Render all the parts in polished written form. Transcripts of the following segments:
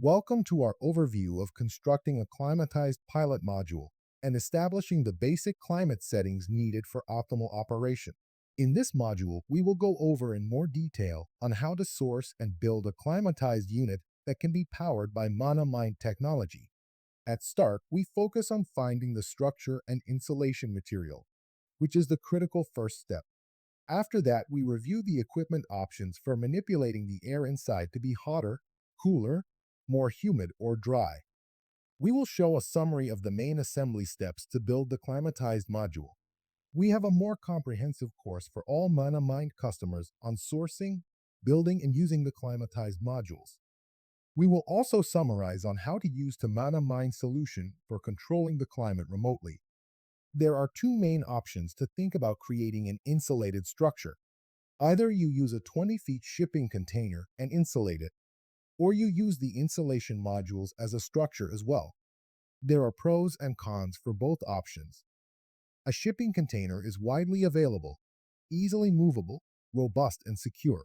Welcome to our overview of constructing a climatized pilot module and establishing the basic climate settings needed for optimal operation. In this module, we will go over in more detail on how to source and build a climatized unit that can be powered by monomind technology. At start, we focus on finding the structure and insulation material, which is the critical first step. After that, we review the equipment options for manipulating the air inside to be hotter, cooler, more humid, or dry. We will show a summary of the main assembly steps to build the climatized module. We have a more comprehensive course for all ManaMind customers on sourcing, building, and using the climatized modules. We will also summarize on how to use the ManaMind solution for controlling the climate remotely. There are two main options to think about creating an insulated structure. Either you use a 20 feet shipping container and insulate it, or you use the insulation modules as a structure as well. There are pros and cons for both options. A shipping container is widely available, easily movable, robust, and secure.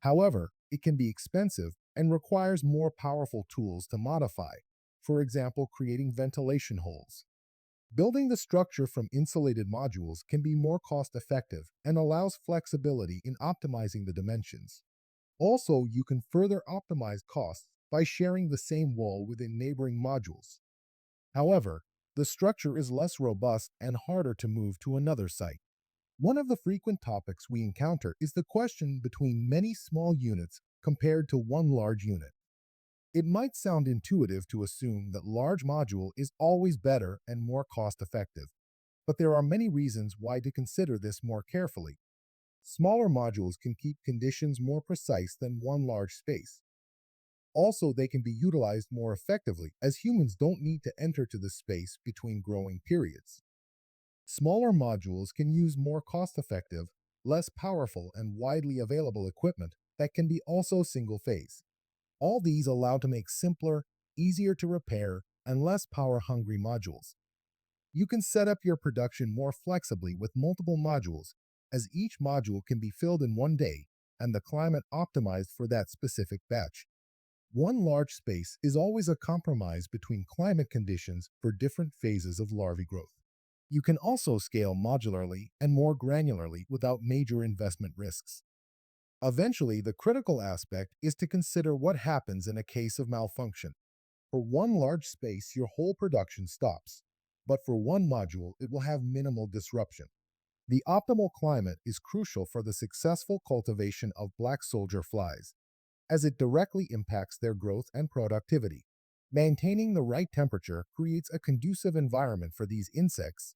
However, it can be expensive and requires more powerful tools to modify, for example, creating ventilation holes. Building the structure from insulated modules can be more cost-effective and allows flexibility in optimizing the dimensions. Also, you can further optimize costs by sharing the same wall within neighboring modules. However, the structure is less robust and harder to move to another site. One of the frequent topics we encounter is the question between many small units compared to one large unit. It might sound intuitive to assume that large module is always better and more cost-effective, but there are many reasons why to consider this more carefully. Smaller modules can keep conditions more precise than one large space. Also, they can be utilized more effectively as humans don't need to enter to the space between growing periods. Smaller modules can use more cost-effective, less powerful, and widely available equipment that can be also single-phase. All these allow to make simpler, easier to repair, and less power-hungry modules. You can set up your production more flexibly with multiple modules, as each module can be filled in one day and the climate optimized for that specific batch. One large space is always a compromise between climate conditions for different phases of larvae growth. You can also scale modularly and more granularly without major investment risks. Eventually, the critical aspect is to consider what happens in a case of malfunction. For one large space, your whole production stops, but for one module, it will have minimal disruption. The optimal climate is crucial for the successful cultivation of black soldier flies, as it directly impacts their growth and productivity. Maintaining the right temperature creates a conducive environment for these insects,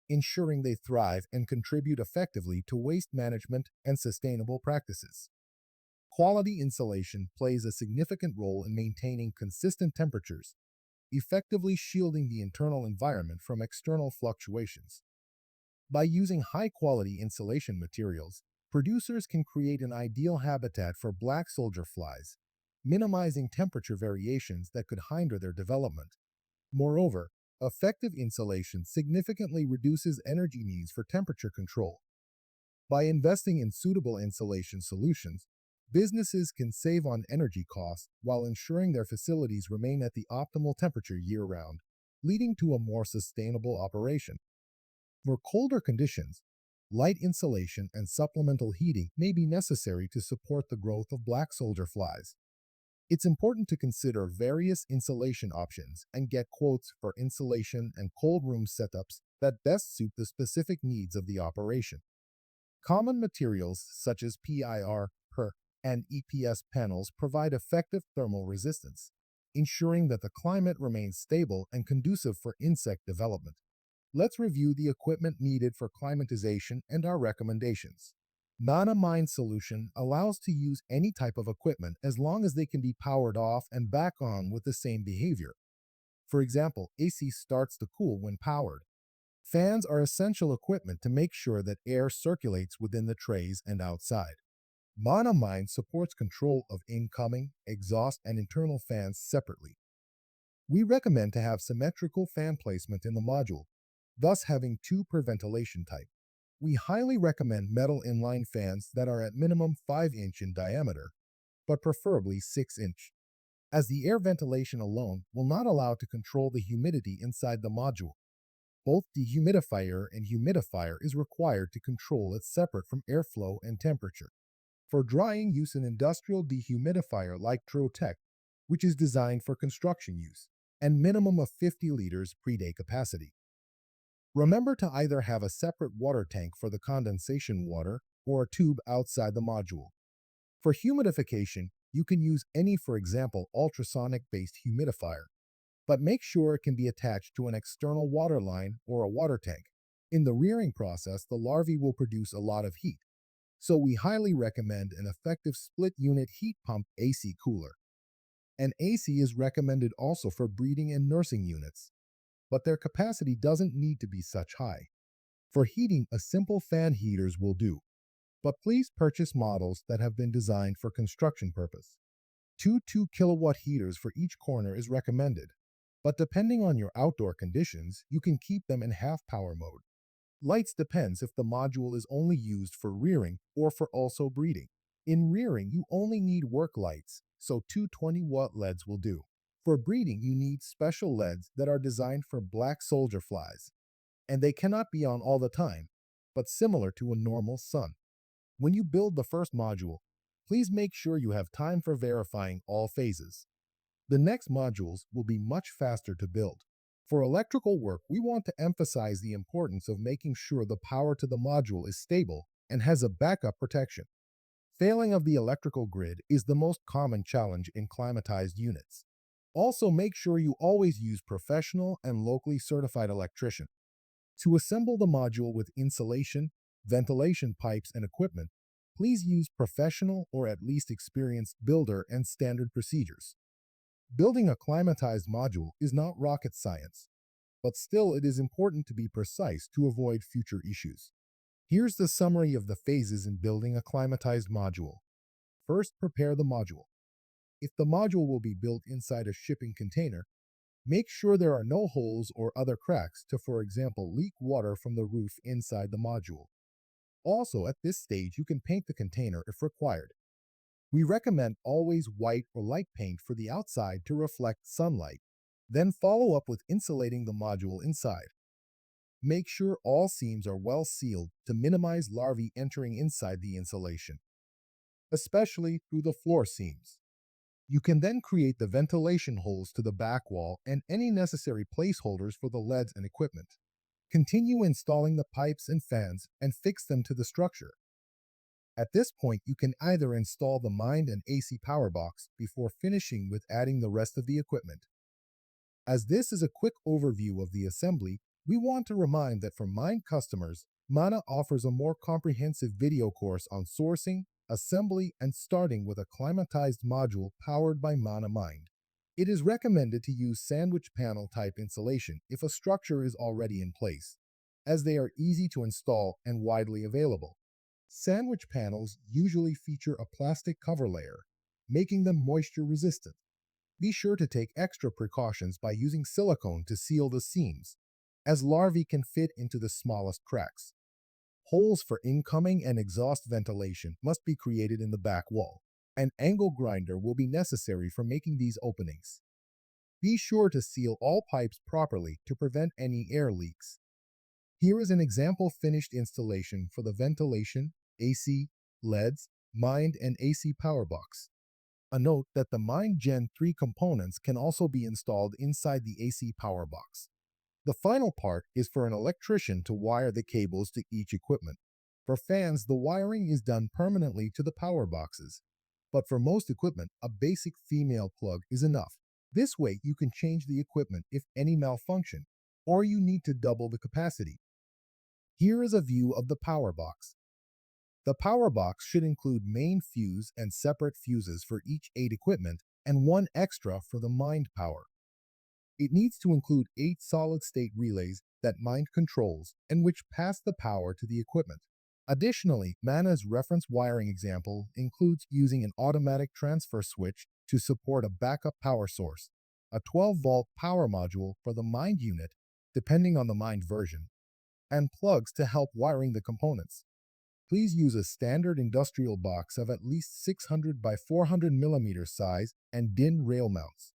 ensuring they thrive and contribute effectively to waste management and sustainable practices. Quality insulation plays a significant role in maintaining consistent temperatures, effectively shielding the internal environment from external fluctuations. By using high-quality insulation materials, producers can create an ideal habitat for black soldier flies, minimizing temperature variations that could hinder their development. Moreover, effective insulation significantly reduces energy needs for temperature control. By investing in suitable insulation solutions, businesses can save on energy costs while ensuring their facilities remain at the optimal temperature year-round, leading to a more sustainable operation. For colder conditions, light insulation and supplemental heating may be necessary to support the growth of black soldier flies. It's important to consider various insulation options and get quotes for insulation and cold room setups that best suit the specific needs of the operation. Common materials such as PIR, PER, and EPS panels provide effective thermal resistance, ensuring that the climate remains stable and conducive for insect development. Let's review the equipment needed for climatization and our recommendations. ManaMind solution allows to use any type of equipment as long as they can be powered off and back on with the same behavior. For example, AC starts to cool when powered. Fans are essential equipment to make sure that air circulates within the trays and outside. ManaMind supports control of incoming, exhaust, and internal fans separately. We recommend to have symmetrical fan placement in the module, thus having two per ventilation type. We highly recommend metal inline fans that are at minimum 5-inch in diameter, but preferably 6-inch. as the air ventilation alone will not allow to control the humidity inside the module. Both dehumidifier and humidifier is required to control it separate from airflow and temperature. For drying, use an industrial dehumidifier like Trotec, which is designed for construction use, and minimum of 50 liters per day capacity. Remember to either have a separate water tank for the condensation water or a tube outside the module. For humidification, you can use any, for example, ultrasonic-based humidifier, but make sure it can be attached to an external water line or a water tank. In the rearing process, the larvae will produce a lot of heat, so we highly recommend an effective split-unit heat pump AC cooler. An AC is recommended also for breeding and nursing units, but their capacity doesn't need to be such high. For heating, a simple fan heaters will do, but please purchase models that have been designed for construction purpose. Two 2 kilowatt heaters for each corner is recommended, but depending on your outdoor conditions, you can keep them in half power mode. Lights depends if the module is only used for rearing or for also breeding. In rearing, you only need work lights, so two 20-watt LEDs will do. For breeding, you need special LEDs that are designed for black soldier flies, and they cannot be on all the time, but similar to a normal sun. When you build the first module, please make sure you have time for verifying all phases. The next modules will be much faster to build. For electrical work, we want to emphasize the importance of making sure the power to the module is stable and has a backup protection. Failing of the electrical grid is the most common challenge in climatized units. Also, make sure you always use professional and locally certified electrician. To assemble the module with insulation, ventilation pipes, and equipment, please use professional or at least experienced builder and standard procedures. Building a climatized module is not rocket science, but still it is important to be precise to avoid future issues. Here's the summary of the phases in building a climatized module. First, prepare the module. If the module will be built inside a shipping container, make sure there are no holes or other cracks to, for example, leak water from the roof inside the module. Also, at this stage, you can paint the container if required. We recommend always white or light paint for the outside to reflect sunlight. Then follow up with insulating the module inside. Make sure all seams are well sealed to minimize larvae entering inside the insulation, especially through the floor seams. You can then create the ventilation holes to the back wall and any necessary placeholders for the LEDs and equipment. Continue installing the pipes and fans and fix them to the structure. At this point, you can either install the Mind and AC power box before finishing with adding the rest of the equipment. As this is a quick overview of the assembly, we want to remind that for Mind customers, Mana offers a more comprehensive video course on sourcing, assembly, and starting with a climatized module powered by Mana Mind. It is recommended to use sandwich panel type insulation if a structure is already in place, as they are easy to install and widely available. Sandwich panels usually feature a plastic cover layer, making them moisture resistant. Be sure to take extra precautions by using silicone to seal the seams, as larvae can fit into the smallest cracks. Holes for incoming and exhaust ventilation must be created in the back wall. An angle grinder will be necessary for making these openings. Be sure to seal all pipes properly to prevent any air leaks. Here is an example finished installation for the ventilation, AC, LEDs, Mind, and AC power box. A note that the Mind Gen 3 components can also be installed inside the AC power box. The final part is for an electrician to wire the cables to each equipment. For fans, the wiring is done permanently to the power boxes. But for most equipment, a basic female plug is enough. This way, you can change the equipment if any malfunction, or you need to double the capacity. Here is a view of the power box. The power box should include main fuse and separate fuses for each 8 equipment and 1 extra for the Mind power. It needs to include 8 solid-state relays that Mind controls and which pass the power to the equipment. Additionally, Mana's reference wiring example includes using an automatic transfer switch to support a backup power source, a 12-volt power module for the Mind unit, depending on the Mind version, and plugs to help wiring the components. Please use a standard industrial box of at least 600 by 400 millimeters size and DIN rail mounts.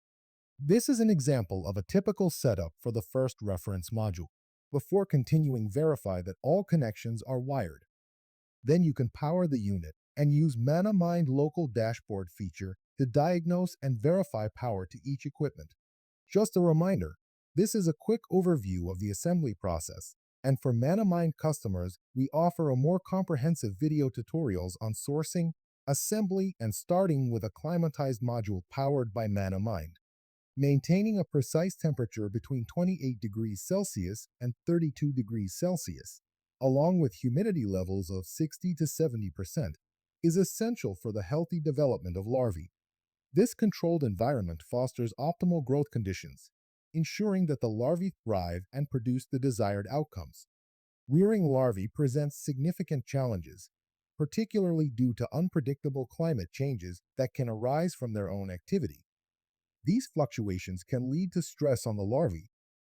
This is an example of a typical setup for the first reference module. Before continuing, verify that all connections are wired. Then you can power the unit and use ManaMind local dashboard feature to diagnose and verify power to each equipment. Just a reminder, this is a quick overview of the assembly process, and for ManaMind customers, we offer a more comprehensive video tutorials on sourcing, assembly, and starting with a climatized module powered by ManaMind. Maintaining a precise temperature between 28 degrees Celsius and 32 degrees Celsius, along with humidity levels of 60 to 70%, is essential for the healthy development of larvae. This controlled environment fosters optimal growth conditions, ensuring that the larvae thrive and produce the desired outcomes. Rearing larvae presents significant challenges, particularly due to unpredictable climate changes that can arise from their own activity. These fluctuations can lead to stress on the larvae,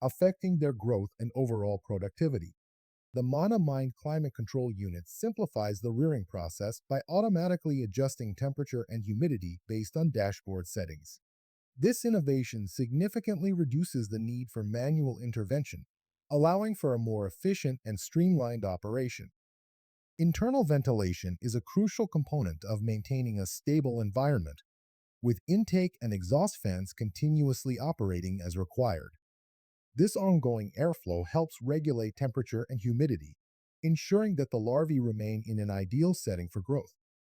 affecting their growth and overall productivity. The ManaMind climate control unit simplifies the rearing process by automatically adjusting temperature and humidity based on dashboard settings. This innovation significantly reduces the need for manual intervention, allowing for a more efficient and streamlined operation. Internal ventilation is a crucial component of maintaining a stable environment, with intake and exhaust fans continuously operating as required. This ongoing airflow helps regulate temperature and humidity, ensuring that the larvae remain in an ideal setting for growth.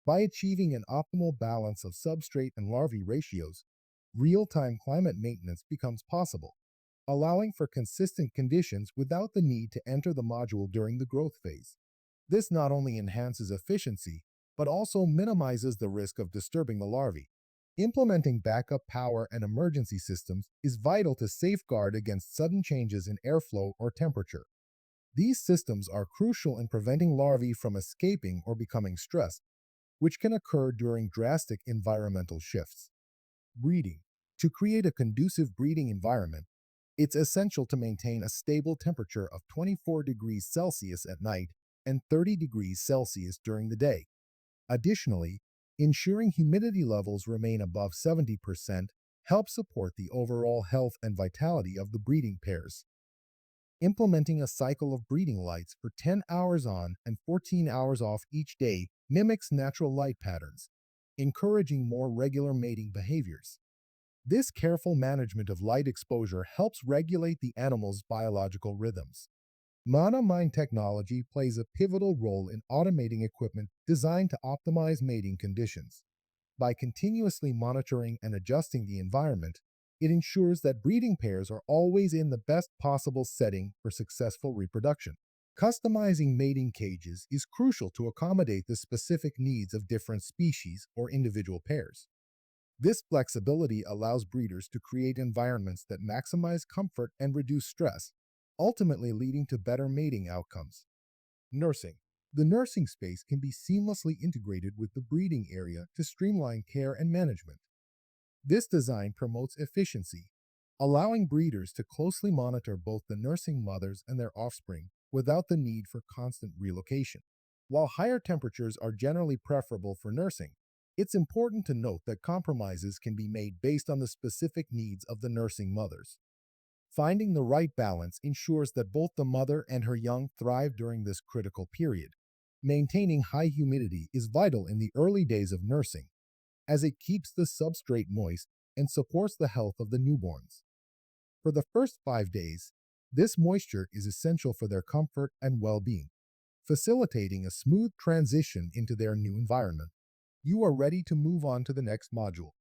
By achieving an optimal balance of substrate and larvae ratios, real-time climate maintenance becomes possible, allowing for consistent conditions without the need to enter the module during the growth phase. This not only enhances efficiency, but also minimizes the risk of disturbing the larvae. Implementing backup power and emergency systems is vital to safeguard against sudden changes in airflow or temperature. These systems are crucial in preventing larvae from escaping or becoming stressed, which can occur during drastic environmental shifts. Breeding. To create a conducive breeding environment, it's essential to maintain a stable temperature of 24 degrees Celsius at night and 30 degrees Celsius during the day. Additionally, ensuring humidity levels remain above 70% helps support the overall health and vitality of the breeding pairs. Implementing a cycle of breeding lights for 10 hours on and 14 hours off each day mimics natural light patterns, encouraging more regular mating behaviors. This careful management of light exposure helps regulate the animal's biological rhythms. ManaMind technology plays a pivotal role in automating equipment designed to optimize mating conditions. By continuously monitoring and adjusting the environment, it ensures that breeding pairs are always in the best possible setting for successful reproduction. Customizing mating cages is crucial to accommodate the specific needs of different species or individual pairs. This flexibility allows breeders to create environments that maximize comfort and reduce stress, ultimately leading to better mating outcomes. Nursing. The nursing space can be seamlessly integrated with the breeding area to streamline care and management. This design promotes efficiency, allowing breeders to closely monitor both the nursing mothers and their offspring without the need for constant relocation. While higher temperatures are generally preferable for nursing, it's important to note that compromises can be made based on the specific needs of the nursing mothers. Finding the right balance ensures that both the mother and her young thrive during this critical period. Maintaining high humidity is vital in the early days of nursing, as it keeps the substrate moist and supports the health of the newborns. For the first 5 days, this moisture is essential for their comfort and well-being, facilitating a smooth transition into their new environment. You are ready to move on to the next module.